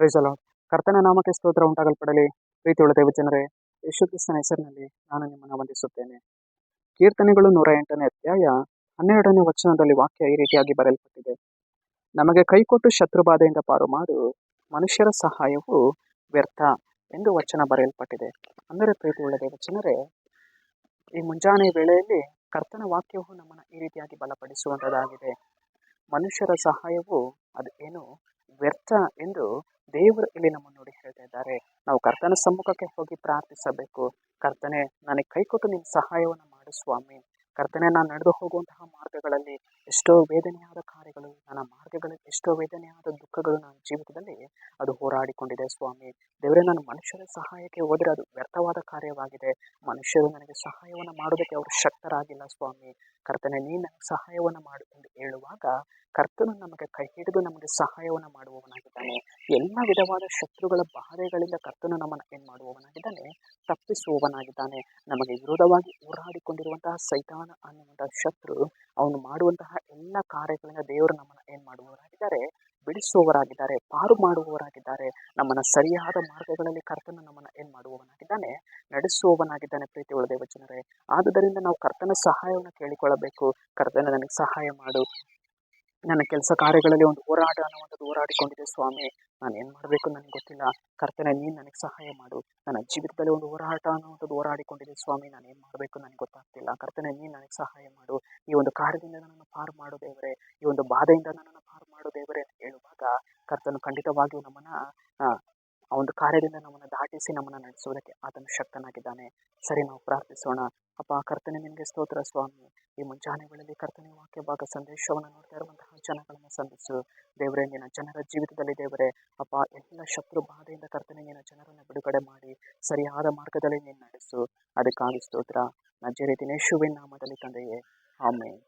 Price lord. ಕರ್ತನ ನಾಮಕ್ಕೆ ಸ್ತೋತ್ರ ಉಂಟಾಗಲ್ಪಡಲಿ. ಪ್ರೀತಿಯುಳ್ಳ ದೇವಜನರೇ, ಯೇಸು ಕ್ರಿಸ್ತನ ಹೆಸರಿನಲ್ಲಿ ನಾನು ನಿಮ್ಮನ್ನು ವಂದಿಸುತ್ತೇನೆ. ಕೀರ್ತನೆಗಳು 108ನೇ ಅಧ್ಯಾಯ 12ನೇ ವಚನದಲ್ಲಿ ವಾಕ್ಯ ಈ ರೀತಿಯಾಗಿ ಬರೆಯಲ್ಪಟ್ಟಿದೆ. ನಮಗೆ ಕೈಕೊಟ್ಟು ಶತ್ರುಬಾಧೆಯಿಂದ ಪಾರು ಮಾಡು, ಮನುಷ್ಯರ ಸಹಾಯವು ವ್ಯರ್ಥ ಎಂದು ವಚನ ಬರೆಯಲ್ಪಟ್ಟಿದೆ. ಅಂದರೆ ಪ್ರೀತಿಯುಳ್ಳ ದೇವಜನರೇ, ಈ ಮುಂಜಾನೆ ವೇಳೆಯಲ್ಲಿ ಕರ್ತನ ವಾಕ್ಯವು ನಮ್ಮನ್ನು ಈ ರೀತಿಯಾಗಿ ಬಲಪಡಿಸುವಂಥದ್ದಾಗಿದೆ. ಮನುಷ್ಯರ ಸಹಾಯವು ಅದು ಏನು ವ್ಯರ್ಥ ಎಂದು ದೇವರು ಇಲ್ಲಿ ನಮ್ಮನ್ನು ನೋಡಿ ಹೇಳ್ತಾ ಇದ್ದಾರೆ. ನಾವು ಕರ್ತನ ಸಮ್ಮುಖಕ್ಕೆ ಹೋಗಿ ಪ್ರಾರ್ಥಿಸಬೇಕು. ಕರ್ತನೆ, ನನಗೆ ಕೈ ಕೊಟ್ಟು ನಿನ್ನ ಸಹಾಯವನ್ನು ಮಾಡು ಸ್ವಾಮಿ. ಕರ್ತನೆ, ನಾನು ನಡೆದು ಹೋಗುವಂತಹ ಮಾರ್ಗಗಳಲ್ಲಿ ಎಷ್ಟೋ ವೇದನೆಯಾದ ಕಾರ್ಯಗಳು, ನನ್ನ ಮಾರ್ಗಗಳಲ್ಲಿ ಎಷ್ಟೋ ವೇದನೆಯಾದ ದುಃಖಗಳು ನನ್ನ ಜೀವಿತದಲ್ಲಿ ಅದು ಹೋರಾಡಿಕೊಂಡಿದೆ ಸ್ವಾಮಿ. ದೇವರೇ, ನಾನು ಮನುಷ್ಯರ ಸಹಾಯಕ್ಕೆ ಹೋದರೆ ಅದು ವ್ಯರ್ಥವಾದ ಕಾರ್ಯವಾಗಿದೆ. ಮನುಷ್ಯರು ನನಗೆ ಸಹಾಯವನ್ನು ಮಾಡೋದಕ್ಕೆ ಅವರು ಶಕ್ತರಾಗಿಲ್ಲ ಸ್ವಾಮಿ. ಕರ್ತನೆ, ನೀನು ನನಗೆ ಸಹಾಯವನ್ನು ಮಾಡು ಎಂದು ಹೇಳುವಾಗ ಕರ್ತನು ನಮಗೆ ಕೈ ಹಿಡಿದು ನಮಗೆ ಸಹಾಯವನ್ನು ಮಾಡುವವನಾಗಿದ್ದಾನೆ. ಎಲ್ಲ ವಿಧವಾದ ಶತ್ರುಗಳ ಬಾಧೆಗಳಿಂದ ಕರ್ತನು ನಮ್ಮನ್ನು ಏನು ಮಾಡುವವನಾಗಿದ್ದಾನೆ, ತಪ್ಪಿಸುವವನಾಗಿದ್ದಾನೆ. ನಮಗೆ ವಿರೋಧವಾಗಿ ಹೋರಾಡಿಕೊಂಡಿರುವಂತಹ ಸೈತಾನ ಅನ್ನುವಂತಹ ಶತ್ರು, ಅವನು ಮಾಡುವಂತಹ ಎಲ್ಲ ಕಾರ್ಯಗಳಿಂದ ದೇವರು ನಮ್ಮನ್ನು ಏನು ಮಾಡುವವರಾಗಿದ್ದಾರೆ, ಬಿಡಿಸುವವರಾಗಿದ್ದಾರೆ, ಪಾರು ಮಾಡುವವರಾಗಿದ್ದಾರೆ. ನಮ್ಮನ್ನು ಸರಿಯಾದ ಮಾರ್ಗಗಳಲ್ಲಿ ಕರ್ತನ ನಮ್ಮನ್ನು ಏನು ಮಾಡುವವನಾಗಿದ್ದಾನೆ, ನಡೆಸುವವನಾಗಿದ್ದಾನೆ. ಪ್ರೀತಿಯುಳ್ಳ ದೇವಜನರೇ, ಆದುದರಿಂದ ನಾವು ಕರ್ತನ ಸಹಾಯವನ್ನು ಕೇಳಿಕೊಳ್ಳಬೇಕು. ಕರ್ತನ, ನನಗೆ ಸಹಾಯ ಮಾಡು. ನನ್ನ ಕೆಲಸ ಕಾರ್ಯಗಳಲ್ಲಿ ಒಂದು ಹೋರಾಟ ಅನ್ನುವಂಥದ್ದು ಹೋರಾಡಿಕೊಂಡಿದೆ ಸ್ವಾಮಿ. ನಾನು ಏನು ಮಾಡಬೇಕು ನನಗೆ ಗೊತ್ತಿಲ್ಲ. ಕರ್ತನೆ, ನೀನು ನನಗೆ ಸಹಾಯ ಮಾಡು. ನನ್ನ ಜೀವಿತದಲ್ಲಿ ಒಂದು ಹೋರಾಟ ಅನ್ನುವಂಥದ್ದು ಹೋರಾಡಿಕೊಂಡಿದೆ ಸ್ವಾಮಿ. ನಾನು ಏನು ಮಾಡಬೇಕು ನನಗೆ ಗೊತ್ತಾಗ್ತಿಲ್ಲ. ಕರ್ತನೆ, ನೀನು ನನಗೆ ಸಹಾಯ ಮಾಡು. ಈ ಒಂದು ಕಾರ್ಯದಿಂದ ನನ್ನನ್ನು ಪಾರು ಮಾಡು ದೇವರೇ. ಈ ಒಂದು ಬಾಧೆಯಿಂದ ನನ್ನನ್ನು ಪಾರು ಮಾಡು ದೇವರೇ ಅಂತ ಹೇಳುವಾಗ ಕರ್ತನು ಖಂಡಿತವಾಗಿಯೂ ನಮ್ಮನ್ನು ಆ ಒಂದು ಕಾರ್ಯದಿಂದ ನಮ್ಮನ್ನು ದಾಟಿಸಿ ನಮ್ಮನ್ನು ನಡೆಸುವುದಕ್ಕೆ ಆತನು ಶಕ್ತನಾಗಿದ್ದಾನೆ. ಸರಿ, ನಾವು ಪ್ರಾರ್ಥಿಸೋಣ. ಅಪ್ಪ ಕರ್ತನೆ, ನಿನಗೆ ಸ್ತೋತ್ರ ಸ್ವಾಮಿ. ಈ ಮುಂಜಾನೆ ವೇಳೆಯಲ್ಲಿ ಕರ್ತನೆ ವಾಕ್ಯ ಭಾಗ ಸಂದೇಶವನ್ನು ನೋಡ್ತಾ ಇರುವಂತಹ ಜನಗಳನ್ನು ಸಂಧಿಸು ದೇವರೇ. ನಿನ್ನ ಜನರ ಜೀವಿತದಲ್ಲಿ ದೇವರೇ ಅಪ್ಪ, ಎಲ್ಲ ಶತ್ರು ಬಾಧೆಯಿಂದ ಕರ್ತನೆ ನಿನ್ನ ಜನರನ್ನು ಬಿಡುಗಡೆ ಮಾಡಿ ಸರಿಯಾದ ಮಾರ್ಗದಲ್ಲಿ ನೀನು ನಡೆಸು. ಅದಕ್ಕಾಗಿ ಸ್ತೋತ್ರ. ನಜರೇತಿನ ಯೇಸುವಿನ ನಾಮದಲ್ಲಿ ತಂದೆಯೇ, ಆಮೆನ್.